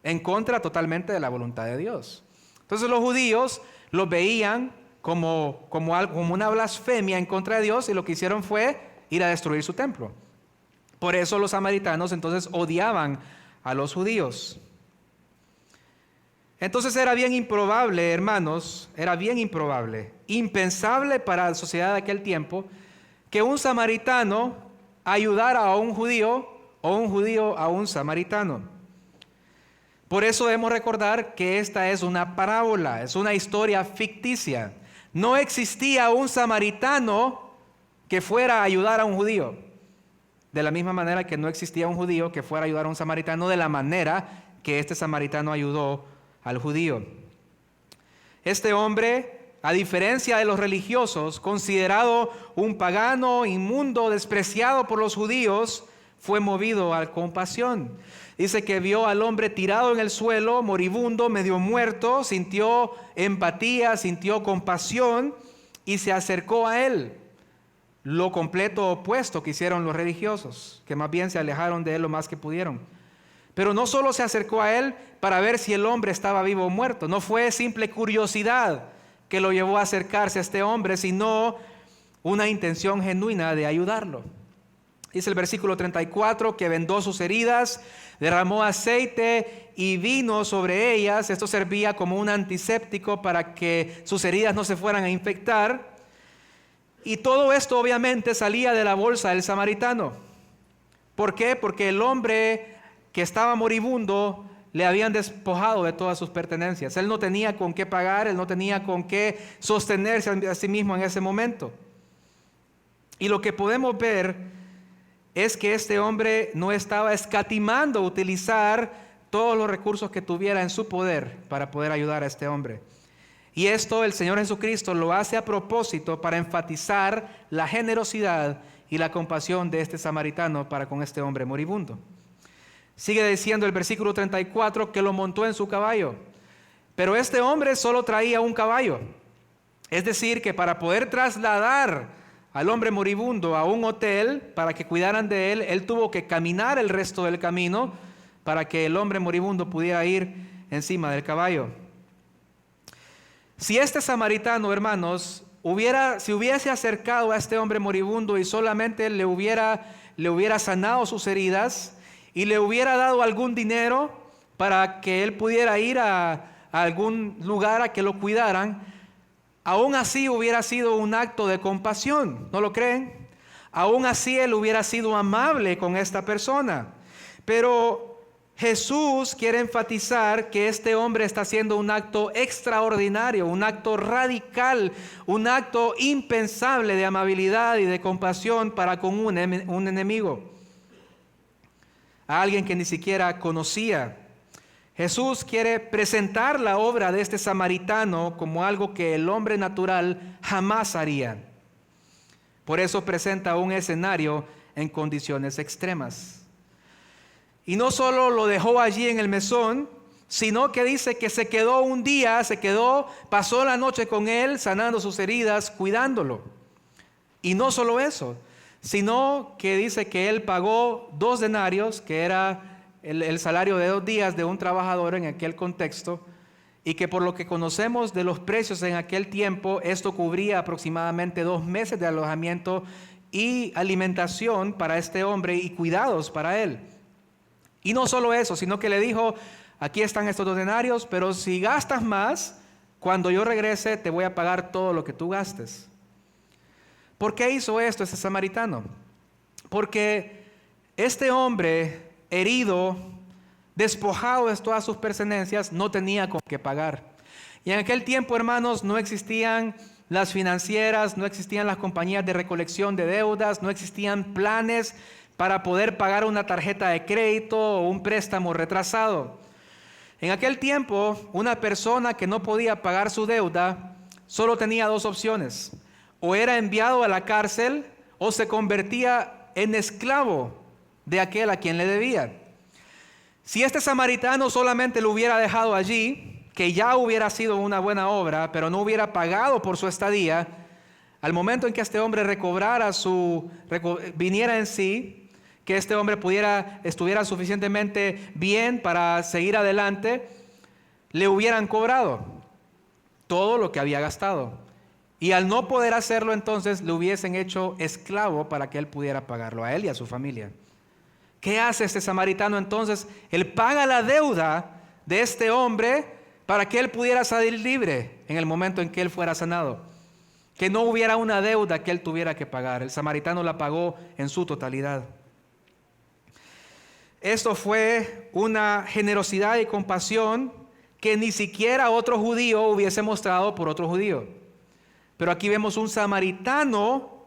en contra totalmente de la voluntad de Dios. Entonces los judíos lo veían como una blasfemia en contra de Dios, y lo que hicieron fue ir a destruir su templo. Por eso los samaritanos entonces odiaban a los judíos. Entonces era bien improbable, hermanos, impensable para la sociedad de aquel tiempo, que un samaritano ayudara a un judío o un judío a un samaritano. Por eso debemos recordar que esta es una parábola, es una historia ficticia. No existía un samaritano que fuera a ayudar a un judío, de la misma manera que no existía un judío que fuera a ayudar a un samaritano de la manera que este samaritano ayudó al judío. Este hombre, a diferencia de los religiosos, considerado un pagano, inmundo, despreciado por los judíos, fue movido a compasión. Dice que vio al hombre tirado en el suelo, moribundo, medio muerto, sintió empatía, sintió compasión y se acercó a él. Lo completo opuesto que hicieron los religiosos, que más bien se alejaron de él lo más que pudieron. Pero no solo se acercó a él para ver si el hombre estaba vivo o muerto, no fue simple curiosidad que lo llevó a acercarse a este hombre, sino una intención genuina de ayudarlo. Dice el versículo 34 que vendó sus heridas, derramó aceite y vino sobre ellas. Esto servía como un antiséptico para que sus heridas no se fueran a infectar. Y todo esto obviamente salía de la bolsa del samaritano. ¿Por qué? Porque el hombre que estaba moribundo le habían despojado de todas sus pertenencias. Él no tenía con qué pagar, él no tenía con qué sostenerse a sí mismo en ese momento. Y lo que podemos ver es que este hombre no estaba escatimando utilizar todos los recursos que tuviera en su poder para poder ayudar a este hombre. Y esto el Señor Jesucristo lo hace a propósito para enfatizar la generosidad y la compasión de este samaritano para con este hombre moribundo. Sigue diciendo el versículo 34 que lo montó en su caballo. Pero este hombre solo traía un caballo. Es decir, que para poder trasladar al hombre moribundo a un hotel para que cuidaran de él, él tuvo que caminar el resto del camino para que el hombre moribundo pudiera ir encima del caballo. Si este samaritano, hermanos, se hubiese acercado a este hombre moribundo y solamente le hubiera sanado sus heridas y le hubiera dado algún dinero para que él pudiera ir a algún lugar a que lo cuidaran, aún así hubiera sido un acto de compasión, ¿no lo creen? Aún así él hubiera sido amable con esta persona. Pero Jesús quiere enfatizar que este hombre está haciendo un acto extraordinario, un acto radical, un acto impensable de amabilidad y de compasión para con un enemigo. a alguien que ni siquiera conocía. Jesús quiere presentar la obra de este samaritano como algo que el hombre natural jamás haría. Por eso presenta un escenario en condiciones extremas. Y no solo lo dejó allí en el mesón, sino que dice que se quedó un día, pasó la noche con él, sanando sus heridas, cuidándolo. Y no solo eso, sino que dice que él pagó 2 denarios, que era el salario de 2 días de un trabajador en aquel contexto, y que por lo que conocemos de los precios en aquel tiempo, esto cubría aproximadamente 2 meses de alojamiento y alimentación para este hombre y cuidados para él. Y no solo eso, sino que le dijo: aquí están estos 2 denarios, pero si gastas más, cuando yo regrese te voy a pagar todo lo que tú gastes. ¿Por qué hizo esto este samaritano? Porque este hombre herido, despojado de todas sus pertenencias, no tenía con qué pagar. Y en aquel tiempo, hermanos, no existían las financieras, no existían las compañías de recolección de deudas, no existían planes para poder pagar una tarjeta de crédito o un préstamo retrasado. En aquel tiempo, una persona que no podía pagar su deuda solo tenía 2 opciones: o era enviado a la cárcel o se convertía en esclavo de aquel a quien le debía. Si este samaritano solamente lo hubiera dejado allí, que ya hubiera sido una buena obra, pero no hubiera pagado por su estadía, al momento en que este hombre viniera en sí, que este hombre estuviera suficientemente bien para seguir adelante, le hubieran cobrado todo lo que había gastado. Y al no poder hacerlo, entonces le hubiesen hecho esclavo para que él pudiera pagarlo a él y a su familia. ¿Qué hace este samaritano entonces? Él paga la deuda de este hombre para que él pudiera salir libre en el momento en que él fuera sanado. Que no hubiera una deuda que él tuviera que pagar. El samaritano la pagó en su totalidad. Esto fue una generosidad y compasión que ni siquiera otro judío hubiese mostrado por otro judío. Pero aquí vemos un samaritano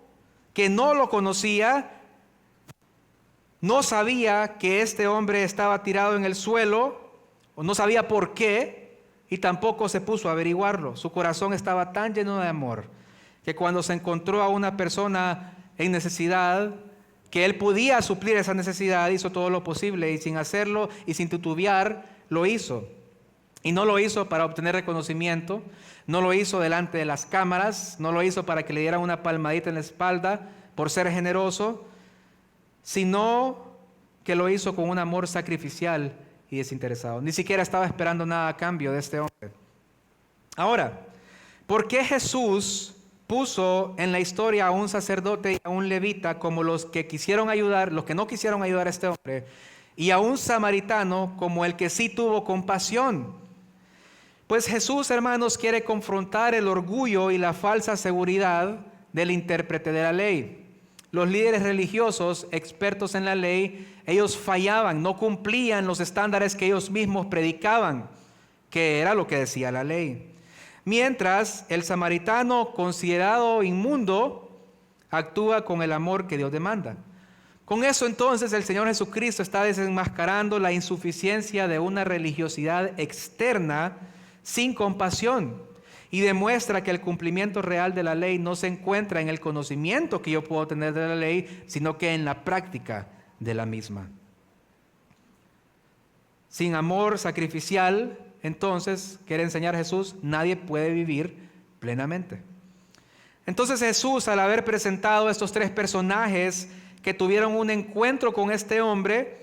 que no lo conocía, no sabía que este hombre estaba tirado en el suelo, o no sabía por qué, y tampoco se puso a averiguarlo. Su corazón estaba tan lleno de amor que cuando se encontró a una persona en necesidad, que él podía suplir esa necesidad, hizo todo lo posible, y sin hacerlo y sin titubear, lo hizo. Y no lo hizo para obtener reconocimiento, no lo hizo delante de las cámaras, no lo hizo para que le dieran una palmadita en la espalda por ser generoso, sino que lo hizo con un amor sacrificial y desinteresado. Ni siquiera estaba esperando nada a cambio de este hombre. Ahora, ¿por qué Jesús puso en la historia a un sacerdote y a un levita como los que quisieron ayudar, los que no quisieron ayudar a este hombre, y a un samaritano como el que sí tuvo compasión? Pues Jesús, hermanos, quiere confrontar el orgullo y la falsa seguridad del intérprete de la ley. Los líderes religiosos, expertos en la ley, ellos fallaban, no cumplían los estándares que ellos mismos predicaban, que era lo que decía la ley. Mientras el samaritano, considerado inmundo, actúa con el amor que Dios demanda. Con eso entonces el Señor Jesucristo está desenmascarando la insuficiencia de una religiosidad externa sin compasión, y demuestra que el cumplimiento real de la ley no se encuentra en el conocimiento que yo puedo tener de la ley, sino que en la práctica de la misma. Sin amor sacrificial, entonces, quiere enseñar Jesús, nadie puede vivir plenamente. Entonces Jesús, al haber presentado estos 3 personajes que tuvieron un encuentro con este hombre,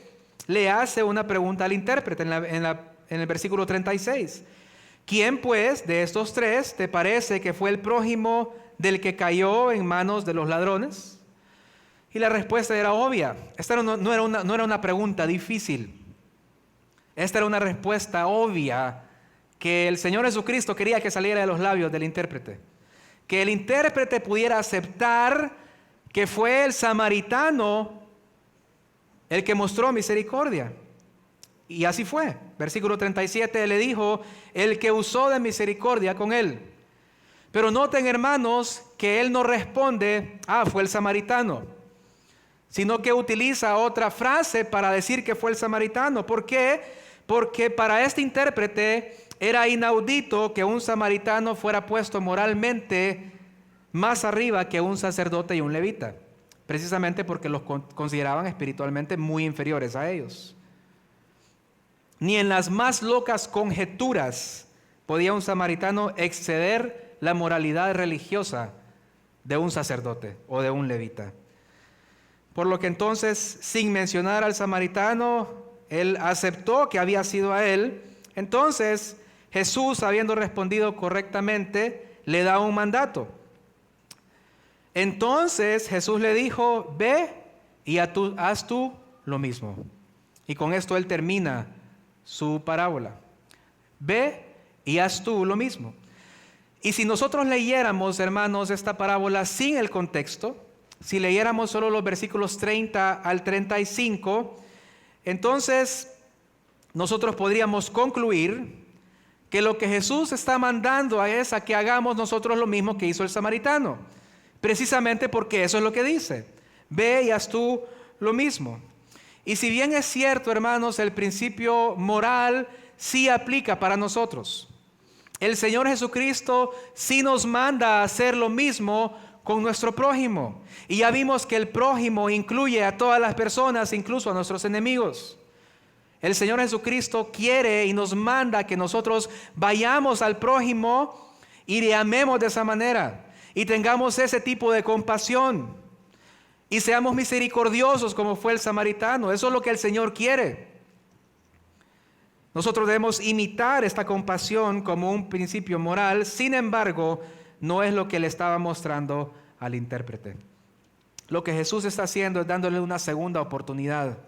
le hace una pregunta al intérprete en el versículo 36. ¿Quién pues de estos 3 te parece que fue el prójimo del que cayó en manos de los ladrones? Y la respuesta era obvia. Esta no era una pregunta difícil. Esta era una respuesta obvia que el Señor Jesucristo quería que saliera de los labios del intérprete. Que el intérprete pudiera aceptar que fue el samaritano el que mostró misericordia. Y así fue. Versículo 37 le dijo, el que usó de misericordia con él. Pero noten, hermanos, que él no responde, fue el samaritano, sino que utiliza otra frase para decir que fue el samaritano. ¿Por qué? Porque para este intérprete era inaudito que un samaritano fuera puesto moralmente más arriba que un sacerdote y un levita, precisamente porque los consideraban espiritualmente muy inferiores a ellos. Ni en las más locas conjeturas podía un samaritano exceder la moralidad religiosa de un sacerdote o de un levita. Por lo que entonces, sin mencionar al samaritano, él aceptó que había sido a él. Entonces, Jesús, habiendo respondido correctamente, le da un mandato. Entonces Jesús le dijo: ve y haz tú lo mismo. Y con esto él termina su parábola. Ve y haz tú lo mismo. Y si nosotros leyéramos, hermanos, esta parábola sin el contexto, si leyéramos solo los versículos 30 al 35, entonces nosotros podríamos concluir que lo que Jesús está mandando es a que hagamos nosotros lo mismo que hizo el samaritano, precisamente porque eso es lo que dice: ve y haz tú lo mismo. Y si bien es cierto, hermanos, el principio moral sí aplica para nosotros. El Señor Jesucristo sí nos manda a hacer lo mismo con nuestro prójimo. Y ya vimos que el prójimo incluye a todas las personas, incluso a nuestros enemigos. El Señor Jesucristo quiere y nos manda que nosotros vayamos al prójimo y le amemos de esa manera. Y tengamos ese tipo de compasión. Y seamos misericordiosos como fue el samaritano. Eso es lo que el Señor quiere. Nosotros debemos imitar esta compasión como un principio moral. Sin embargo, no es lo que le estaba mostrando al intérprete. Lo que Jesús está haciendo es dándole una segunda oportunidad.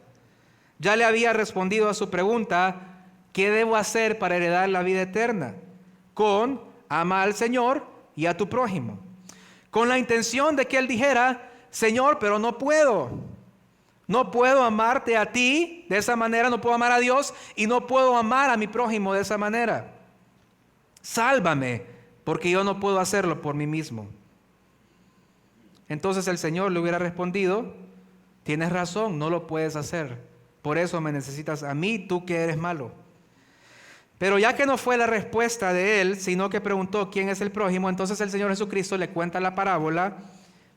Ya le había respondido a su pregunta: ¿qué debo hacer para heredar la vida eterna? Con: ama al Señor y a tu prójimo. Con la intención de que él dijera: Señor, pero no puedo. No puedo amarte a ti de esa manera, no puedo amar a Dios y no puedo amar a mi prójimo de esa manera. Sálvame, porque yo no puedo hacerlo por mí mismo. Entonces el Señor le hubiera respondido: tienes razón, no lo puedes hacer. Por eso me necesitas a mí, tú que eres malo. Pero ya que no fue la respuesta de él, sino que preguntó quién es el prójimo, entonces el Señor Jesucristo le cuenta la parábola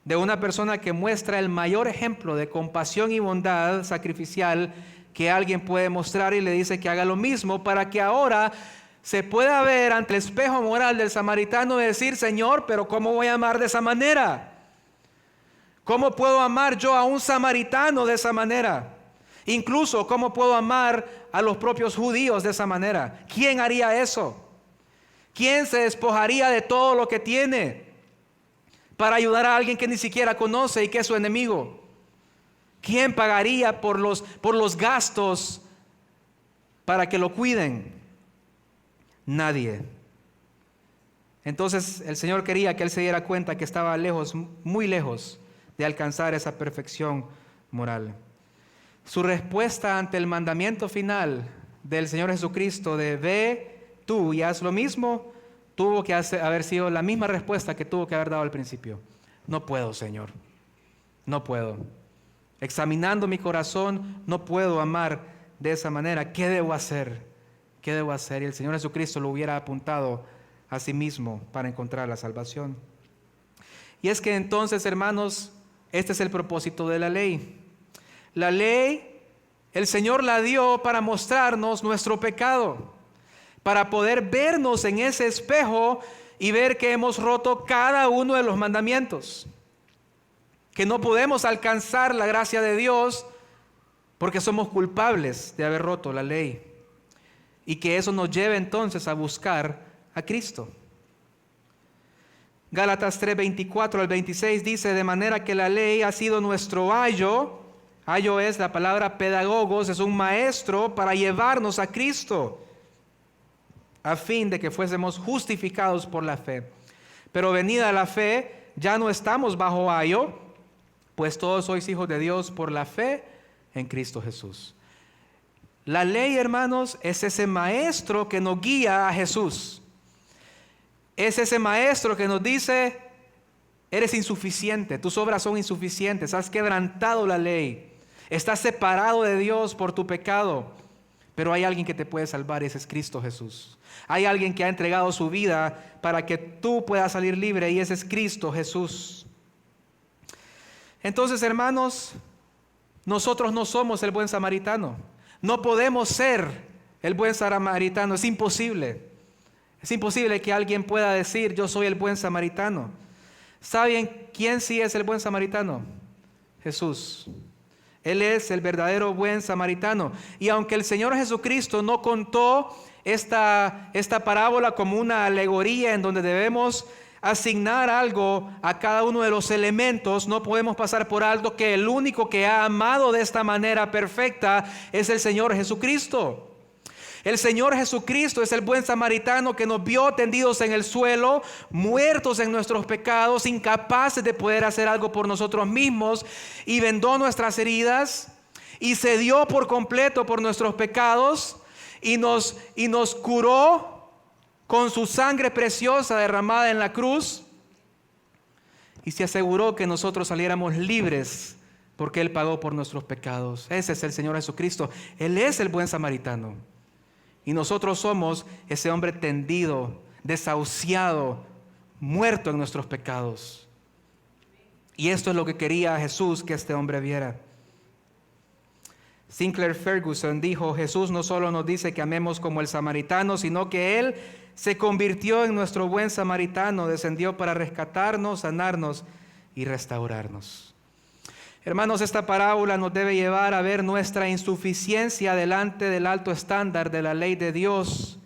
de una persona que muestra el mayor ejemplo de compasión y bondad sacrificial que alguien puede mostrar, y le dice que haga lo mismo para que ahora se pueda ver ante el espejo moral del samaritano y decir: Señor, pero ¿cómo voy a amar de esa manera? ¿Cómo puedo amar yo a un samaritano de esa manera? Incluso, ¿cómo puedo amar a los propios judíos de esa manera? ¿Quién haría eso? ¿Quién se despojaría de todo lo que tiene para ayudar a alguien que ni siquiera conoce y que es su enemigo? ¿Quién pagaría por los gastos para que lo cuiden? Nadie. Entonces el Señor quería que él se diera cuenta que estaba lejos, muy lejos de alcanzar esa perfección moral. Su respuesta ante el mandamiento final del Señor Jesucristo de ve tú y haz lo mismo, tuvo que haber sido la misma respuesta que tuvo que haber dado al principio: no puedo, Señor, no puedo. Examinando mi corazón, no puedo amar de esa manera. ¿Qué debo hacer? ¿Qué debo hacer? Y el Señor Jesucristo lo hubiera apuntado a sí mismo para encontrar la salvación. Y es que entonces, hermanos, este es el propósito de la ley. La ley, el Señor la dio para mostrarnos nuestro pecado, para poder vernos en ese espejo y ver que hemos roto cada uno de los mandamientos, que no podemos alcanzar la gracia de Dios porque somos culpables de haber roto la ley, y que eso nos lleve entonces a buscar a Cristo. Gálatas 3:24 al 26 dice: de manera que la ley ha sido nuestro ayo. Ayo es la palabra pedagogos, es un maestro para llevarnos a Cristo, a fin de que fuésemos justificados por la fe. Pero venida la fe, ya no estamos bajo ayo, pues todos sois hijos de Dios por la fe en Cristo Jesús. La ley, hermanos, es ese maestro que nos guía a Jesús. Es ese maestro que nos dice: Eres insuficiente, tus obras son insuficientes, has quebrantado la ley, estás separado de Dios por tu pecado, pero hay alguien que te puede salvar y ese es Cristo Jesús. Hay alguien que ha entregado su vida para que tú puedas salir libre y ese es Cristo Jesús. Entonces, hermanos, nosotros no somos el buen samaritano. No podemos ser el buen samaritano, es imposible. Es imposible que alguien pueda decir, yo soy el buen samaritano. ¿Saben quién sí es el buen samaritano? Jesús. Él es el verdadero buen samaritano. Y aunque el Señor Jesucristo no contó esta parábola como una alegoría en donde debemos asignar algo a cada uno de los elementos, no podemos pasar por alto que el único que ha amado de esta manera perfecta es el Señor Jesucristo. El Señor Jesucristo es el buen samaritano que nos vio tendidos en el suelo, muertos en nuestros pecados, incapaces de poder hacer algo por nosotros mismos, y vendó nuestras heridas y se dio por completo por nuestros pecados y nos curó con su sangre preciosa derramada en la cruz, y se aseguró que nosotros saliéramos libres porque Él pagó por nuestros pecados. Ese es el Señor Jesucristo. Él es el buen samaritano. Y nosotros somos ese hombre tendido, desahuciado, muerto en nuestros pecados. Y esto es lo que quería Jesús que este hombre viera. Sinclair Ferguson dijo, Jesús no solo nos dice que amemos como el samaritano, sino que Él se convirtió en nuestro buen samaritano, descendió para rescatarnos, sanarnos y restaurarnos. Hermanos, esta parábola nos debe llevar a ver nuestra insuficiencia delante del alto estándar de la ley de Dios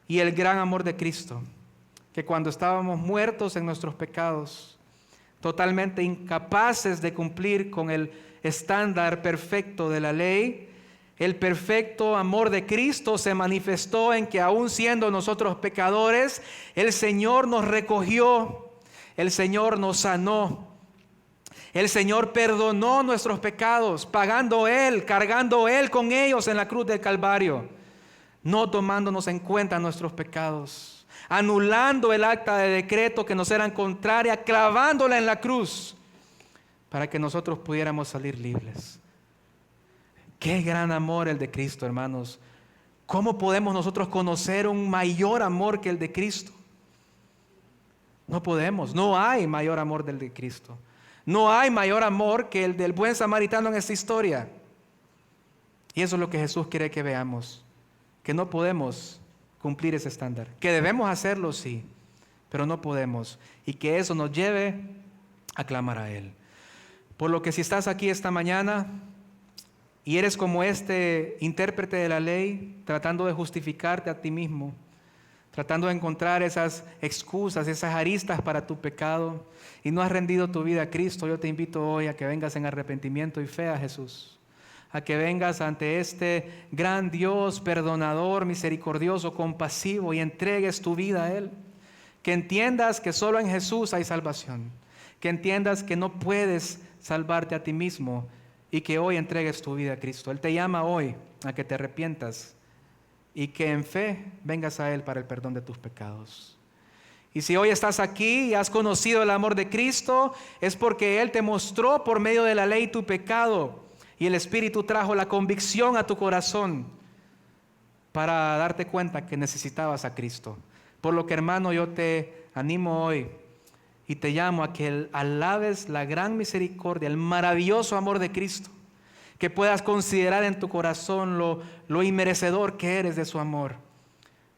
y el gran amor de Cristo, que cuando estábamos muertos en nuestros pecados, totalmente incapaces de cumplir con el estándar perfecto de la ley, el perfecto amor de Cristo se manifestó en que aun siendo nosotros pecadores, el Señor nos recogió, el Señor nos sanó. El Señor perdonó nuestros pecados, pagando Él, cargando Él con ellos en la cruz del Calvario, no tomándonos en cuenta nuestros pecados, anulando el acta de decreto que nos era contraria, clavándola en la cruz, para que nosotros pudiéramos salir libres. Qué gran amor el de Cristo, hermanos. ¿Cómo podemos nosotros conocer un mayor amor que el de Cristo? No podemos, no hay mayor amor del de Cristo. No hay mayor amor que el del buen samaritano en esta historia. Y eso es lo que Jesús quiere que veamos, que no podemos cumplir ese estándar, que debemos hacerlo sí, pero no podemos, y que eso nos lleve a clamar a Él. Por lo que si estás aquí esta mañana y eres como este intérprete de la ley, tratando de justificarte a ti mismo, tratando de encontrar esas excusas, esas aristas para tu pecado, y no has rendido tu vida a Cristo, yo te invito hoy a que vengas en arrepentimiento y fe a Jesús, a que vengas ante este gran Dios perdonador, misericordioso, compasivo, y entregues tu vida a Él, que entiendas que solo en Jesús hay salvación, que entiendas que no puedes salvarte a ti mismo y que hoy entregues tu vida a Cristo. Él te llama hoy a que te arrepientas y que en fe vengas a Él para el perdón de tus pecados. Y si hoy estás aquí y has conocido el amor de Cristo, es porque Él te mostró por medio de la ley tu pecado y el Espíritu trajo la convicción a tu corazón para darte cuenta que necesitabas a Cristo. Por lo que, hermano, yo te animo hoy y te llamo a que alabes la gran misericordia, el maravilloso amor de Cristo, que puedas considerar en tu corazón lo inmerecedor que eres de su amor,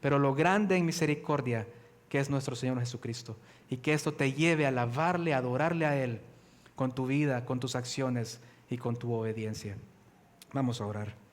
pero lo grande en misericordia que es nuestro Señor Jesucristo, y que esto te lleve a alabarle, a adorarle a Él con tu vida, con tus acciones y con tu obediencia. Vamos a orar.